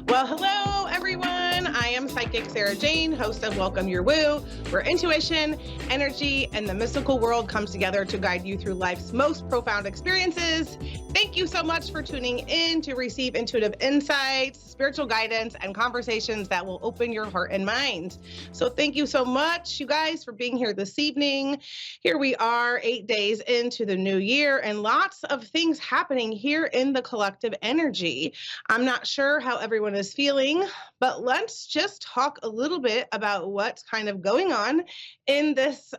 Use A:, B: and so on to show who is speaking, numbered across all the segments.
A: Well, hello, everyone. I am Psychic Sarah Jane, host of Welcome Your Woo, where intuition, energy, and the mystical world comes together to guide you through life's most profound experiences. Thank you so much for tuning in to receive intuitive insights, spiritual guidance, and conversations that will open your heart and mind. So thank you so much, you guys, for being here this evening. Here we are, 8 days into the new year, and lots of things happening here in the collective energy. I'm not sure how everyone is feeling, but let's just talk a little bit about what's kind of going on in this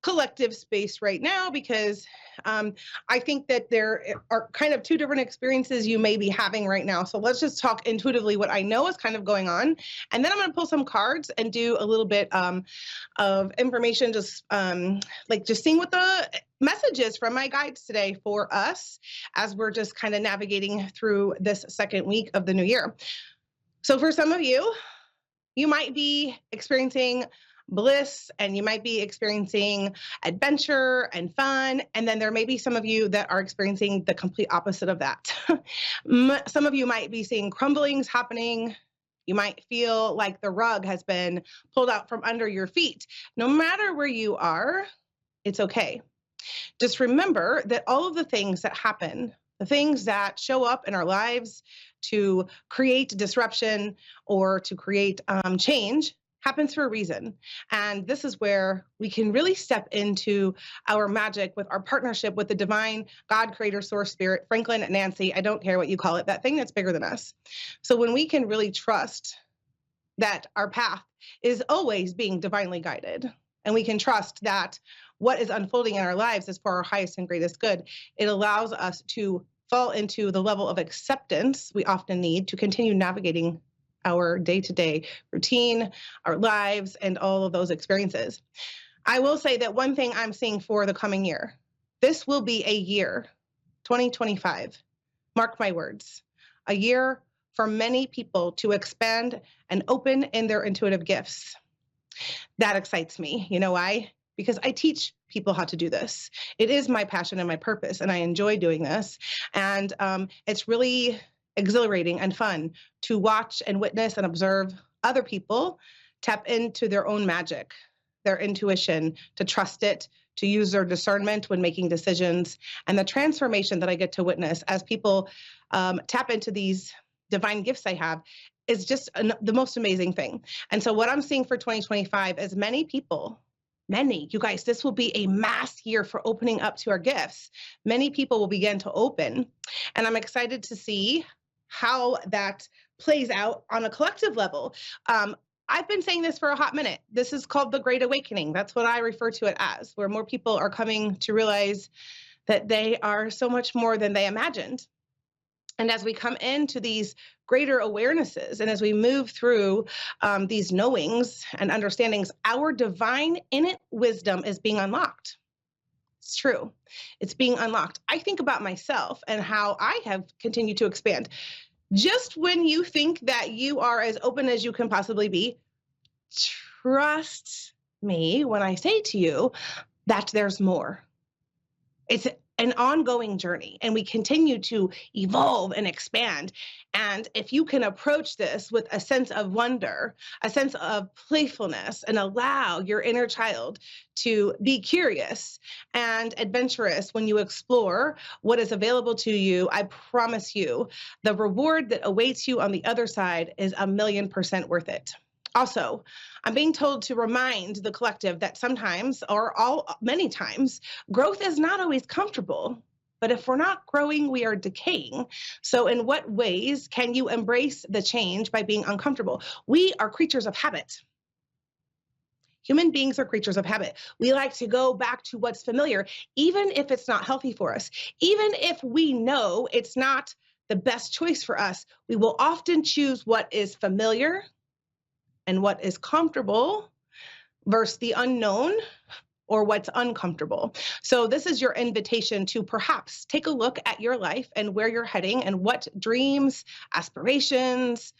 A: collective space right now, because I think that there are kind of two different experiences you may be having right now. So let's just talk intuitively what I know is kind of going on. And then I'm going to pull some cards and do a little bit of information, just just seeing what the messages from my guides today for us as we're just kind of navigating through this second week of the new year. So for some of you, you might be experiencing bliss and you might be experiencing adventure and fun. And then there may be some of you that are experiencing the complete opposite of that. Some of you might be seeing crumblings happening. You might feel like the rug has been pulled out from under your feet. No matter where you are, it's okay. Just remember that all of the things that happen, the things that show up in our lives to create disruption or to create change, happens for a reason. And this is where we can really step into our magic with our partnership with the divine God, creator, source, spirit, Franklin, Nancy, I don't care what you call it, that thing that's bigger than us. So when we can really trust that our path is always being divinely guided, and we can trust that what is unfolding in our lives is for our highest and greatest good, it allows us to fall into the level of acceptance we often need to continue navigating our day-to-day routine, our lives, and all of those experiences. I will say that one thing I'm seeing for the coming year, this will be a year, 2025, mark my words, a year for many people to expand and open in their intuitive gifts. That excites me. You know why? Because I teach people how to do this. It is my passion and my purpose, and I enjoy doing this. And it's really exhilarating and fun to watch and witness and observe other people tap into their own magic, their intuition, to trust it, to use their discernment when making decisions, and the transformation that I get to witness as people tap into these divine gifts I have is just the most amazing thing. And so what I'm seeing for 2025 is many people, you guys, this will be a mass year for opening up to our gifts. Many people will begin to open, and I'm excited to see how that plays out on a collective level. I've been saying this for a hot minute. This is called the Great Awakening. That's what I refer to it as, where more people are coming to realize that they are so much more than they imagined. And as we come into these greater awarenesses, and as we move through these knowings and understandings, our divine innate wisdom is being unlocked. It's true. It's being unlocked. I think about myself and how I have continued to expand. Just when you think that you are as open as you can possibly be, trust me when I say to you that there's more. It's an ongoing journey, and we continue to evolve and expand. And if you can approach this with a sense of wonder, a sense of playfulness, and allow your inner child to be curious and adventurous when you explore what is available to you, I promise you the reward that awaits you on the other side is 1,000,000% worth it. Also, I'm being told to remind the collective that sometimes, or many times, growth is not always comfortable. But if we're not growing, we are decaying. So in what ways can you embrace the change by being uncomfortable? We are creatures of habit. Human beings are creatures of habit. We like to go back to what's familiar, even if it's not healthy for us. Even if we know it's not the best choice for us, we will often choose what is familiar and what is comfortable versus the unknown or what's uncomfortable. So this is your invitation to perhaps take a look at your life and where you're heading and what dreams, aspirations,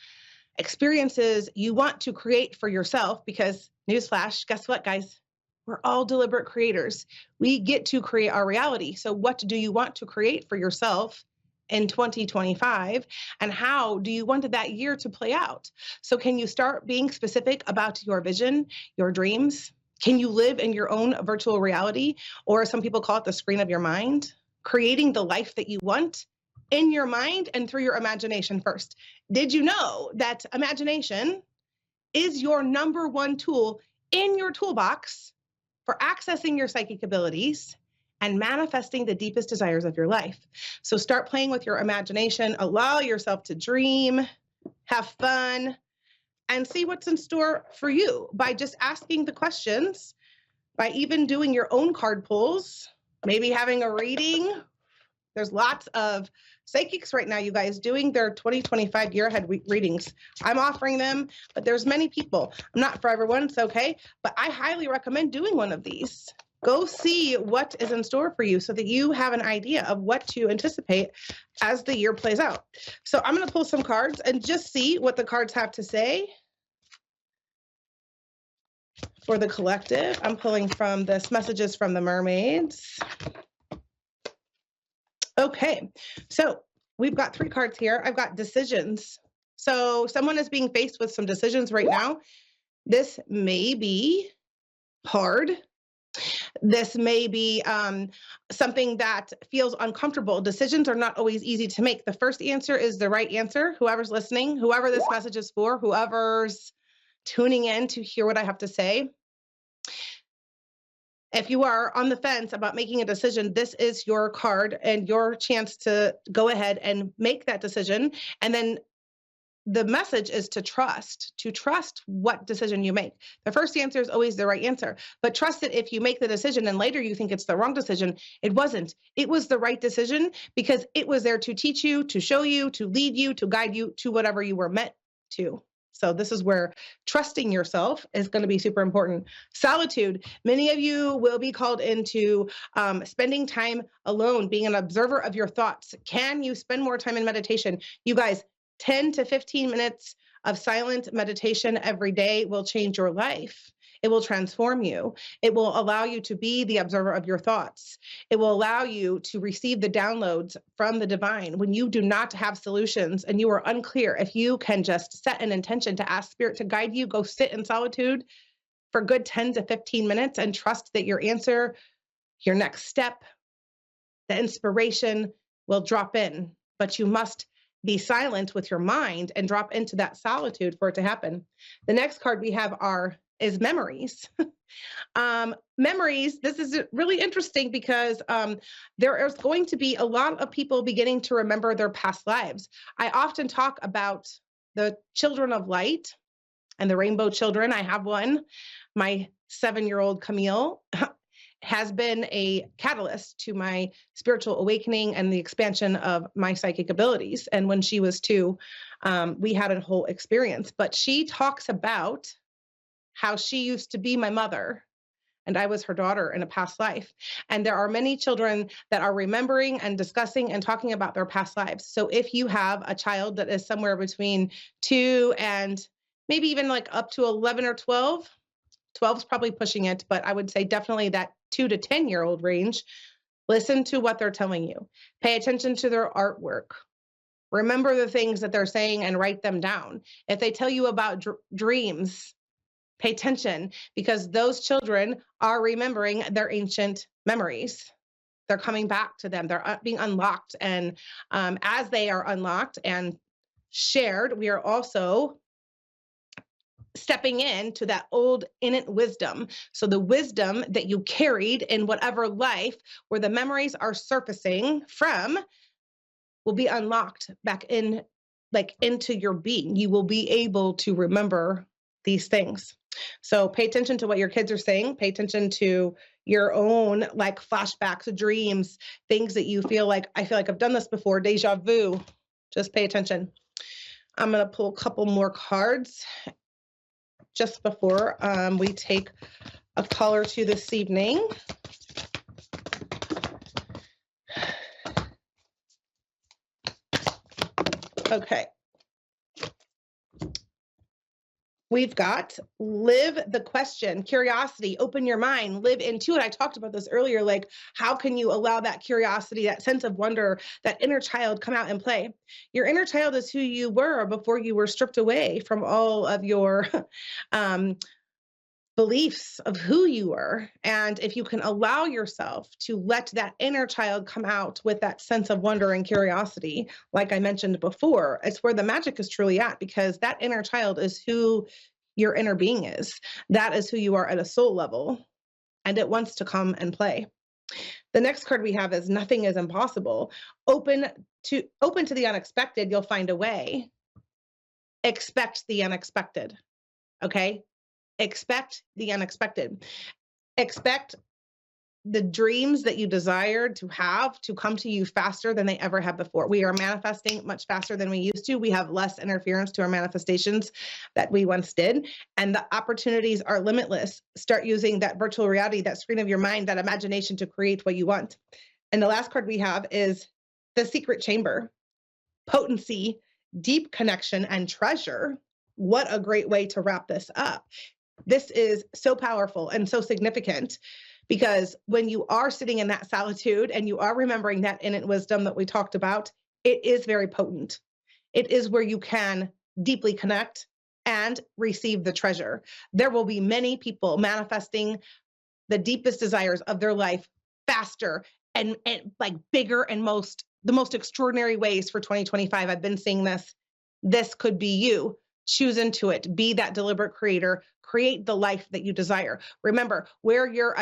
A: experiences you want to create for yourself, because newsflash, guess what, guys? We're all deliberate creators. We get to create our reality. So what do you want to create for yourself in 2025? And how do you want that year to play out? So can you start being specific about your vision, your dreams? Can you live in your own virtual reality, or some people call it the screen of your mind, creating the life that you want in your mind and through your imagination first? Did you know that imagination is your number one tool in your toolbox for accessing your psychic abilities and manifesting the deepest desires of your life? So start playing with your imagination, allow yourself to dream, have fun, and see what's in store for you by just asking the questions, by even doing your own card pulls, maybe having a reading. There's lots of psychics right now, you guys, doing their 2025 year ahead readings. I'm offering them, but there's many people. I'm not for everyone, it's okay, but I highly recommend doing one of these. Go see what is in store for you so that you have an idea of what to anticipate as the year plays out. So I'm going to pull some cards and just see what the cards have to say for the collective. I'm pulling from this Messages from the Mermaids. Okay, so we've got 3 cards here. I've got decisions. So someone is being faced with some decisions right now. This may be hard. This may be something that feels uncomfortable. Decisions are not always easy to make. The first answer is the right answer. Whoever's listening, whoever this message is for, whoever's tuning in to hear what I have to say. If you are on the fence about making a decision, this is your card and your chance to go ahead and make that decision. And then the message is to trust what decision you make. The first answer is always the right answer, but trust that if you make the decision and later you think it's the wrong decision, it wasn't. It was the right decision because it was there to teach you, to show you, to lead you, to guide you to whatever you were meant to. So this is where trusting yourself is going to be super important. Solitude. Many of you will be called into spending time alone, being an observer of your thoughts. Can you spend more time in meditation? You guys, 10 to 15 minutes of silent meditation every day will change your life. It will transform you. It will allow you to be the observer of your thoughts. It will allow you to receive the downloads from the divine. When you do not have solutions and you are unclear, if you can just set an intention to ask Spirit to guide you, go sit in solitude for a good 10 to 15 minutes and trust that your answer, your next step, the inspiration will drop in. But you must be silent with your mind and drop into that solitude for it to happen. The next card we have is memories. Memories, this is really interesting because there is going to be a lot of people beginning to remember their past lives. I often talk about the children of light and the rainbow children. I have one. My 7-year-old Camille has been a catalyst to my spiritual awakening and the expansion of my psychic abilities. And when she was 2, we had a whole experience. But she talks about how she used to be my mother and I was her daughter in a past life. And there are many children that are remembering and discussing and talking about their past lives. So if you have a child that is somewhere between 2 and maybe even like up to 11 or 12, 12 is probably pushing it, but I would say definitely that 2 to 10-year-old range, listen to what they're telling you. Pay attention to their artwork. Remember the things that they're saying and write them down. If they tell you about dreams, pay attention because those children are remembering their ancient memories. They're coming back to them. They're being unlocked. And as they are unlocked and shared, we are also stepping into that old innate wisdom. So the wisdom that you carried in whatever life where the memories are surfacing from will be unlocked back in, like into your being. You will be able to remember these things. So pay attention to what your kids are saying. Pay attention to your own like flashbacks, dreams, things that you feel like, I feel like I've done this before, deja vu. Just pay attention. I'm going to pull a couple more cards just before we take a call or two this evening. Okay. We've got live the question, curiosity, open your mind, live into it. I talked about this earlier. Like, how can you allow that curiosity, that sense of wonder, that inner child come out and play? Your inner child is who you were before you were stripped away from all of your um, beliefs of who you were. And if you can allow yourself to let that inner child come out with that sense of wonder and curiosity, like I mentioned before, it's where the magic is truly at, because that inner child is who your inner being is. That is who you are at a soul level, and it wants to come and play. The next card we have is nothing is impossible. Open to the unexpected, you'll find a way. Expect the unexpected. Okay? Expect the unexpected. Expect the dreams that you desired to have to come to you faster than they ever have before. We are manifesting much faster than we used to. We have less interference to our manifestations that we once did, and the opportunities are limitless. Start using that virtual reality, that screen of your mind, that imagination to create what you want. And the last card we have is the secret chamber. Potency, deep connection, and treasure. What a great way to wrap this up. This is so powerful and so significant, because when you are sitting in that solitude and you are remembering that innate wisdom that we talked about, it is very potent. It is where you can deeply connect and receive the treasure. There will be many people manifesting the deepest desires of their life faster and like bigger and the most extraordinary ways for 2025. I've been seeing this. This could be you. Choose into it. Be that deliberate creator. Create the life that you desire. Remember, where your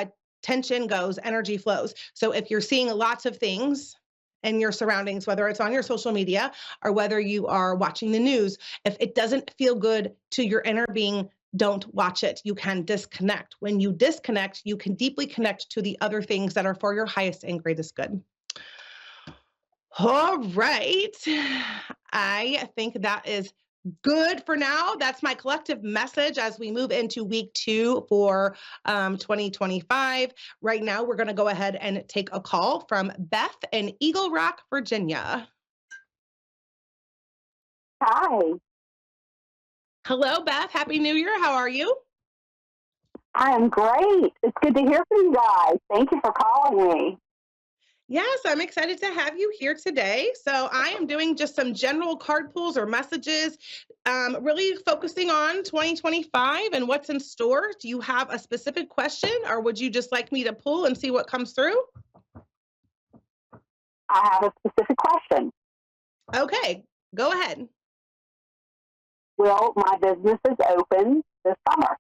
A: attention goes, energy flows. So if you're seeing lots of things in your surroundings, whether it's on your social media or whether you are watching the news, if it doesn't feel good to your inner being, don't watch it. You can disconnect. When you disconnect, you can deeply connect to the other things that are for your highest and greatest good. All right. I think that is good for now. That's my collective message as we move into week 2 for 2025. Right now, we're going to go ahead and take a call from Beth in Eagle Rock, Virginia.
B: Hi.
A: Hello, Beth. Happy New Year. How are you?
B: I am great. It's good to hear from you guys. Thank you for calling me.
A: Yes, I'm excited to have you here today. So I am doing just some general card pulls or messages, really focusing on 2025 and what's in store. Do you have a specific question, or would you just like me to pull and see what comes through?
B: I have a specific question.
A: Okay, go ahead.
B: Will my business is open this summer?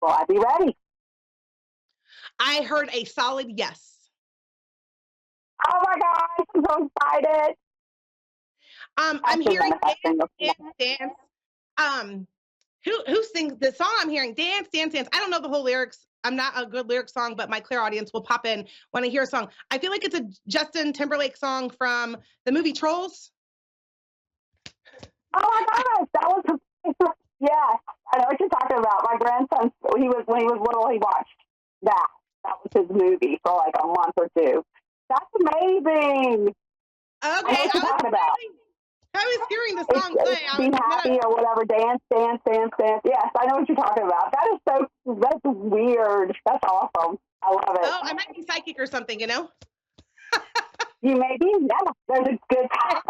B: Will I be ready?
A: I heard a solid yes.
B: Oh my gosh, I'm so excited.
A: I'm hearing dance. Who sings the song? I'm hearing dance. I don't know the whole lyrics. I'm not a good lyric song, but my clear audience will pop in when I hear a song. I feel like it's a Justin Timberlake song from the movie Trolls.
B: Oh my gosh, that was yes. I know what you're talking about. My grandson, when he was little, he watched that. That was his movie for like a month or two. That's amazing.
A: Okay,
B: I know what you're talking about.
A: I was hearing the song play.
B: Be happy or whatever. Dance. Yes, I know what you're talking about. That's weird. That's awesome. I love it.
A: Oh, I might be psychic or something, you know?
B: You may be. Yeah, there's a good time.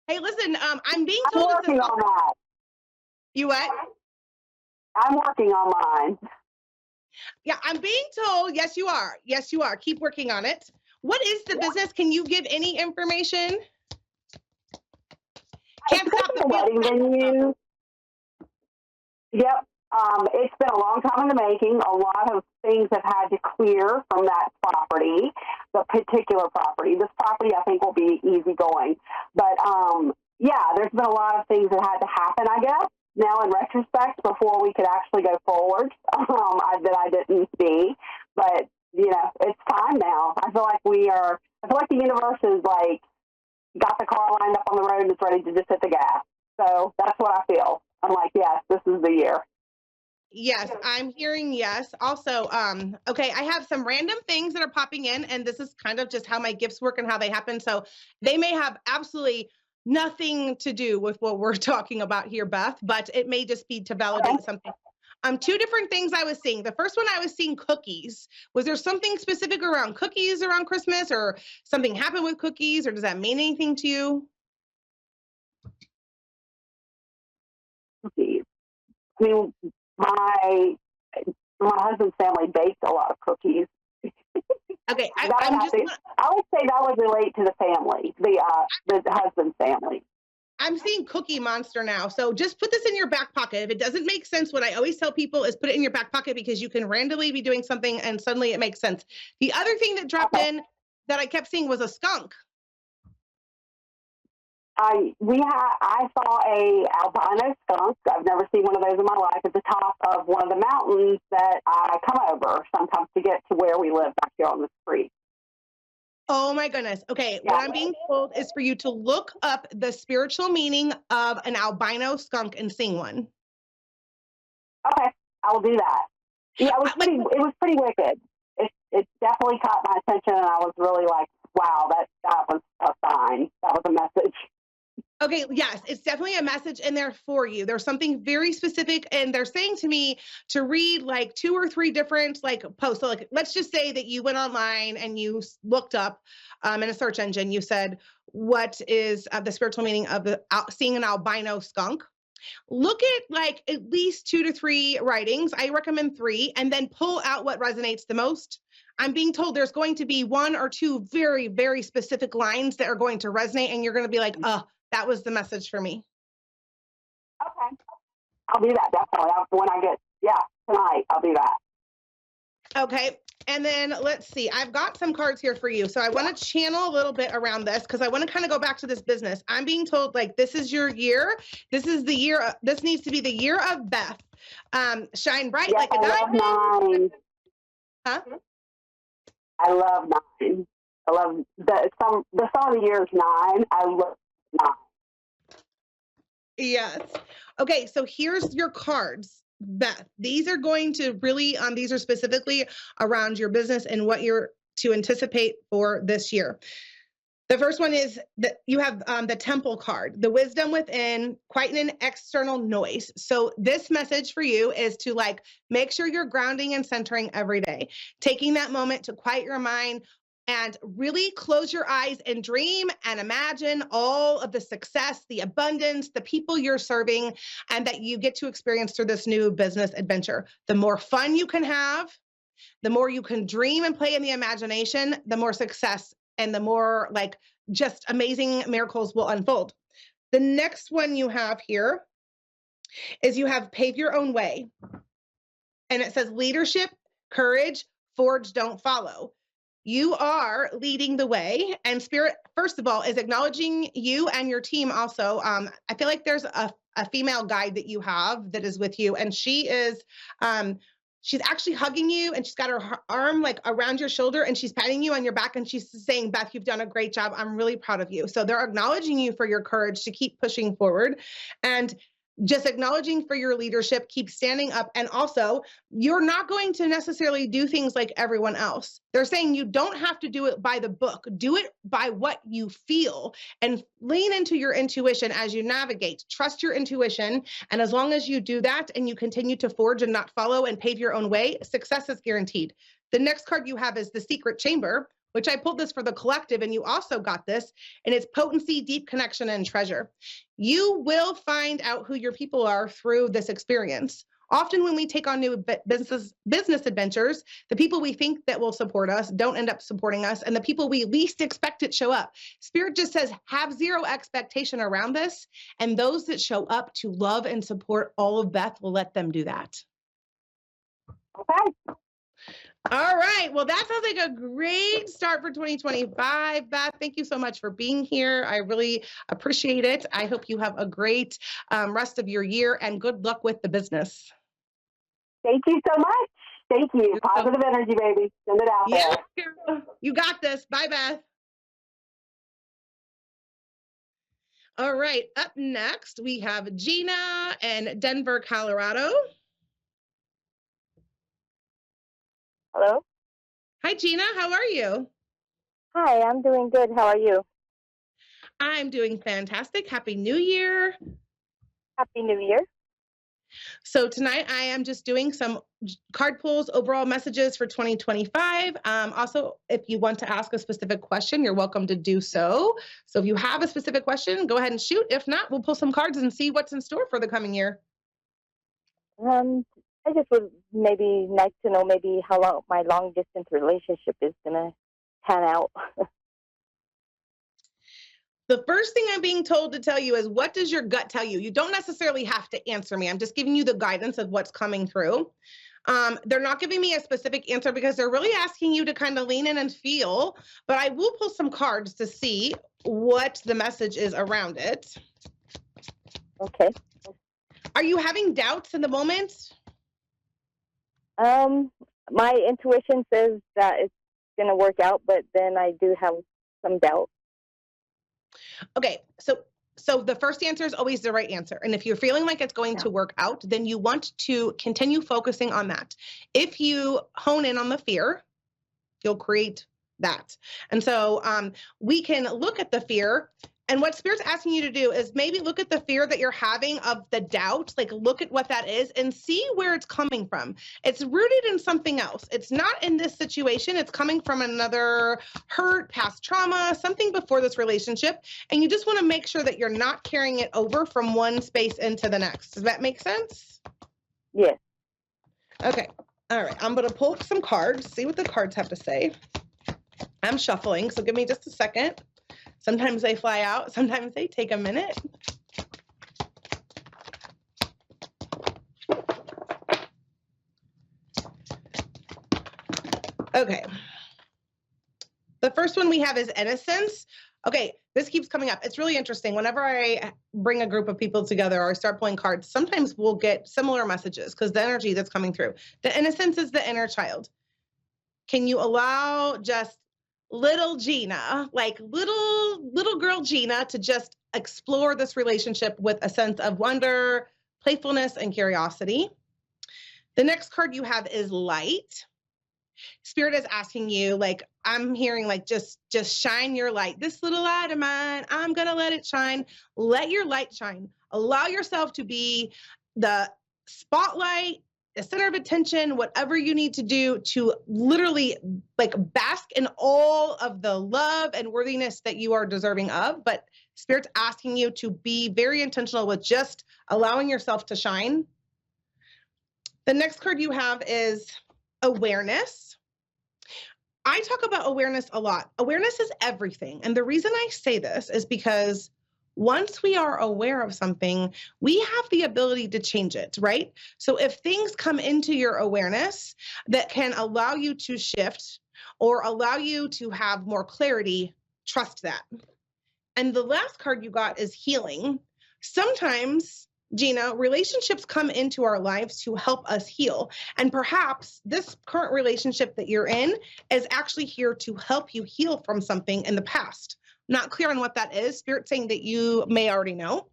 A: Hey, listen, I'm being told
B: I'm working on that.
A: You what?
B: I'm working on mine.
A: Yeah, I'm being told, yes, you are. Yes, you are. Keep working on it. What is the business? Can you give any information?
B: Can't stop the wedding venue. Yep. It's been a long time in the making. A lot of things have had to clear from that property, the particular property. This property, I think, will be easy going. But, yeah, there's been a lot of things that had to happen, I guess, now in retrospect, before we could actually go forward, that I didn't see. But, you know, it's time now. I feel like the universe is like, got the car lined up on the road and it's ready to just hit the gas. So that's what I feel. I'm like, yes, this is the year.
A: Yes, I'm hearing yes. Also, okay, I have some random things that are popping in, and this is kind of just how my gifts work and how they happen. So they may have absolutely nothing to do with what we're talking about here, Beth, but it may just be to validate
B: Okay.
A: something. Two different things I was seeing. The first one, I was seeing cookies. Was there something specific around cookies around Christmas, or something happened with cookies, or does that mean anything to you?
B: Cookies. I mean, my husband's family baked a lot of cookies.
A: Okay,
B: I would say that would relate to the family, the husband's family.
A: I'm seeing Cookie Monster now. So just put this in your back pocket. If it doesn't make sense, what I always tell people is put it in your back pocket, because you can randomly be doing something and suddenly it makes sense. The other thing that dropped in that I kept seeing was a skunk.
B: I saw a albino skunk. I've never seen one of those in my life at the top of one of the mountains that I come over sometimes to get to where we live back here on the street.
A: Oh my goodness. Okay.
B: Yeah.
A: What I'm being told is for you to look up the spiritual meaning of an albino skunk and sing one.
B: Okay. I will do that. Yeah, it was pretty wicked. It definitely caught my attention, and I was really like, wow, that was a sign. That was a message.
A: Okay, yes, it's definitely a message in there for you. There's something very specific, and they're saying to me to read like 2 or 3 different like posts. So like, let's just say that you went online and you looked up in a search engine, you said, what is the spiritual meaning of seeing an albino skunk? Look at like at least 2 to 3 writings. I recommend 3, and then pull out what resonates the most. I'm being told there's going to be 1 or 2 very, very specific lines that are going to resonate, and you're going to be like, that was the message for me.
B: Okay. I'll do that, definitely. Tonight, I'll do that.
A: Okay. And then let's see, I've got some cards here for you. So I want to channel a little bit around this, because I want to kind of go back to this business. I'm being told like, this is your year. This is the year. This needs to be the year of Beth. Shine bright like a diamond.
B: I love 9.
A: Huh?
B: I love 9. I love the song of the year is 9. I love 9.
A: Yes. Okay. So here's your cards, Beth. These are going to really, these are specifically around your business and what you're to anticipate for this year. The first one is that you have the Temple card, the wisdom within, quieten external noise. So this message for you is to like, make sure you're grounding and centering every day, taking that moment to quiet your mind and really close your eyes and dream and imagine all of the success, the abundance, the people you're serving, and that you get to experience through this new business adventure. The more fun you can have, the more you can dream and play in the imagination, the more success and the more like just amazing miracles will unfold. The next one you have here is you have pave your own way. And it says leadership, courage, forge, don't follow. You are leading the way, and Spirit, first of all, is acknowledging you and your team also. I feel like there's a female guide that you have that is with you, and she is, she's actually hugging you, and she's got her arm like around your shoulder, and she's patting you on your back, and she's saying, Beth, you've done a great job. I'm really proud of you. So they're acknowledging you for your courage to keep pushing forward, and just acknowledging for your leadership, keep standing up. And also, you're not going to necessarily do things like everyone else. They're saying you don't have to do it by the book. Do it by what you feel, and lean into your intuition as you navigate. Trust your intuition. And as long as you do that and you continue to forge and not follow and pave your own way, success is guaranteed. The next card you have is the Secret Chamber, which I pulled this for the collective, and you also got this, and it's potency, deep connection, and treasure. You will find out who your people are through this experience. Often when we take on new business adventures, the people we think that will support us don't end up supporting us, and the people we least expect it show up. Spirit just says, have zero expectation around this, and those that show up to love and support all of Beth will let them do that.
B: Okay.
A: All right. Well, that sounds like a great start for 2025. Beth, thank you so much for being here. I really appreciate it. I hope you have a great rest of your year, and good luck with the business.
B: Thank you so much. Thank you. Positive energy, baby. Send it out there.
A: You got this. Bye, Beth. All right. Up next, we have Gina in Denver, Colorado.
C: Hello?
A: Hi, Gina. How are you?
C: Hi, I'm doing good. How are you?
A: I'm doing fantastic. Happy New Year.
C: Happy New Year.
A: So tonight I am just doing some card pulls, overall messages for 2025. Also, if you want to ask a specific question, you're welcome to do so. So if you have a specific question, go ahead and shoot. If not, we'll pull some cards and see what's in store for the coming year.
C: I just would maybe like to know maybe how long my long distance relationship is gonna pan out.
A: The first thing I'm being told to tell you is, what does your gut tell you? You don't necessarily have to answer me. I'm just giving you the guidance of what's coming through. They're not giving me a specific answer because they're really asking you to kind of lean in and feel, but I will pull some cards to see what the message is around it.
C: Okay.
A: Are you having doubts in the moment?
C: My intuition says that it's gonna work out, but then I do have some doubt.
A: Okay, so the first answer is always the right answer. And if you're feeling like it's going to work out, then you want to continue focusing on that. If you hone in on the fear, you'll create that. And so we can look at the fear. And what Spirit's asking you to do is maybe look at the fear that you're having of the doubt, like look at what that is and see where it's coming from. It's rooted in something else. It's not in this situation. It's coming from another hurt, past trauma, something before this relationship. And you just want to make sure that you're not carrying it over from one space into the next. Does that make sense?
C: Yes.
A: Okay. All right. I'm going to pull some cards, see what the cards have to say. I'm shuffling, so give me just a second. Sometimes they fly out, sometimes they take a minute. Okay. The first one we have is innocence. Okay, this keeps coming up. It's really interesting. Whenever I bring a group of people together or I start pulling cards, sometimes we'll get similar messages because the energy that's coming through. The innocence is the inner child. Can you allow just little Gina, like little girl Gina, to just explore this relationship with a sense of wonder, playfulness, and curiosity? The next card you have is light. Spirit is asking you, like, I'm hearing like, just shine your light. This little light of mine, I'm gonna let it shine. Let your light shine. Allow yourself to be the spotlight, the center of attention, whatever you need to do to literally like bask in all of the love and worthiness that you are deserving of. But Spirit's asking you to be very intentional with just allowing yourself to shine. The next card you have is awareness. I talk about awareness a lot. Awareness is everything. And the reason I say this is because once we are aware of something, we have the ability to change it, right? So if things come into your awareness that can allow you to shift or allow you to have more clarity, trust that. And the last card you got is healing. Sometimes, Gina, relationships come into our lives to help us heal. And perhaps this current relationship that you're in is actually here to help you heal from something in the past. Not clear on what that is. Spirit saying that you may already know.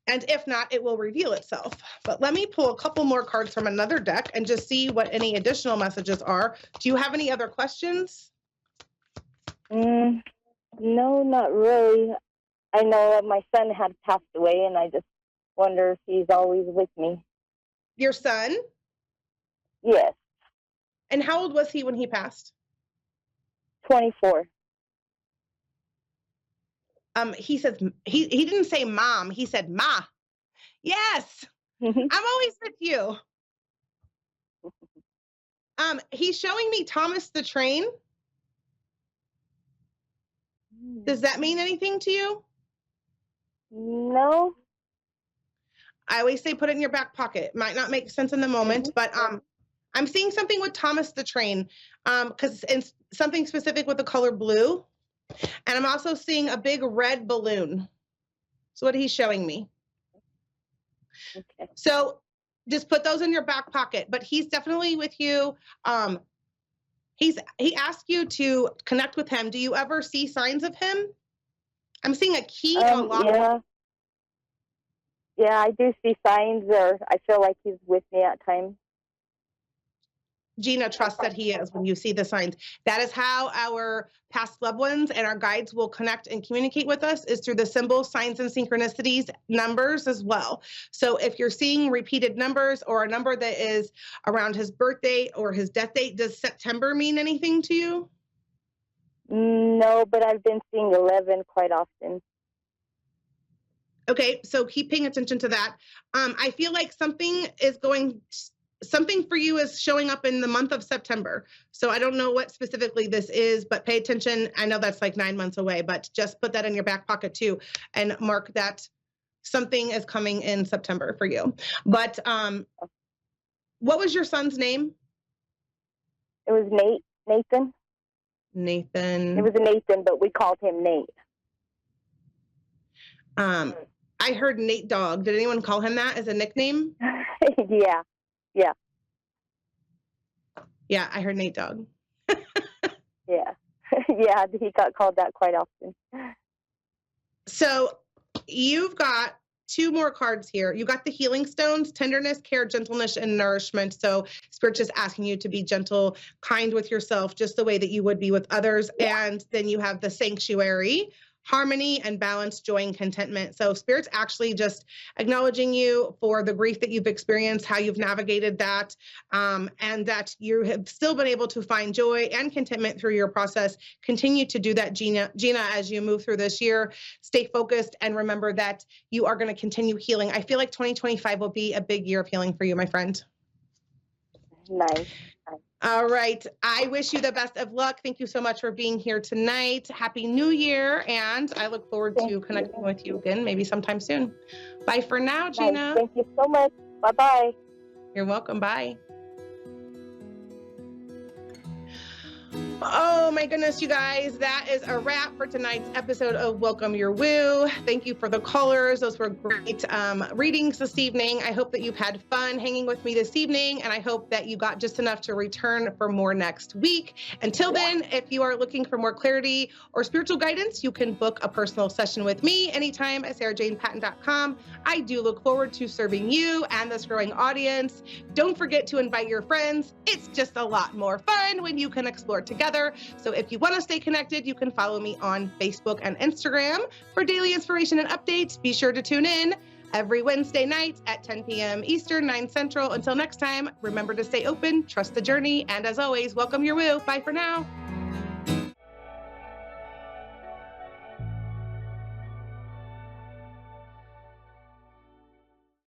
A: And if not, it will reveal itself. But let me pull a couple more cards from another deck and just see what any additional messages are. Do you have any other questions?
C: No, not really. I know that my son had passed away, and I just wonder if he's always with me.
A: Your son?
C: Yes.
A: And how old was he when he passed?
C: 24.
A: He says he didn't say mom. He said ma. Yes, I'm always with you. He's showing me Thomas the Train. Does that mean anything to you?
C: No.
A: I always say put it in your back pocket. Might not make sense in the moment, but I'm seeing something with Thomas the Train, because it's something specific with the color blue. And I'm also seeing a big red balloon. So what he's showing me.
C: Okay.
A: So just put those in your back pocket, but he's definitely with you. He asked you to connect with him. Do you ever see signs of him? I'm seeing a key and a lock.
C: Yeah, I do see signs, or I feel like he's with me at times.
A: Gina trusts that he is when you see the signs. That is how our past loved ones and our guides will connect and communicate with us, is through the symbols, signs, and synchronicities, numbers as well. So if you're seeing repeated numbers or a number that is around his birthday or his death date, does September mean anything to you?
C: No, but I've been seeing 11 quite often.
A: Okay, so keep paying attention to that. I feel like something for you is showing up in the month of September. So I don't know what specifically this is, but pay attention. I know that's like 9 months away, but just put that in your back pocket too and mark that something is coming in September for you. But what was your son's name?
C: It was Nathan.
A: Nathan.
C: It was a Nathan, but we called him Nate.
A: I heard Nate Dog. Did anyone call him that as a nickname?
C: Yeah.
A: Yeah, I heard Nate Dog.
C: Yeah. Yeah, he got called that quite often.
A: So you've got 2 more cards here. You got the healing stones, tenderness, care, gentleness, and nourishment. So Spirit just asking you to be gentle, kind with yourself, just the way that you would be with others. And then you have the sanctuary, harmony and balance, joy and contentment. So Spirit's actually just acknowledging you for the grief that you've experienced, how you've navigated that, and that you have still been able to find joy and contentment through your process. Continue to do that, Gina, as you move through this year. Stay focused and remember that you are going to continue healing. I feel like 2025 will be a big year of healing for you, my friend.
C: Nice.
A: All right. I wish you the best of luck. Thank you so much for being here tonight. Happy New Year. And I look forward to connecting with you again, maybe sometime soon. Bye for now, Gina.
C: Nice. Thank you so much. Bye-bye.
A: You're welcome. Bye. Oh my goodness, you guys, that is a wrap for tonight's episode of Welcome Your Woo. Thank you for the callers. Those were great readings this evening. I hope that you've had fun hanging with me this evening, and I hope that you got just enough to return for more next week. Until then, if you are looking for more clarity or spiritual guidance, you can book a personal session with me anytime at sarahjanepatton.com. I do look forward to serving you and this growing audience. Don't forget to invite your friends. It's just a lot more fun when you can explore together. So if you want to stay connected, you can follow me on Facebook and Instagram for daily inspiration and updates. Be sure to tune in every Wednesday night at 10 p.m. Eastern, 9 Central. Until next time, remember to stay open, trust the journey, and as always, welcome your woo. Bye for now.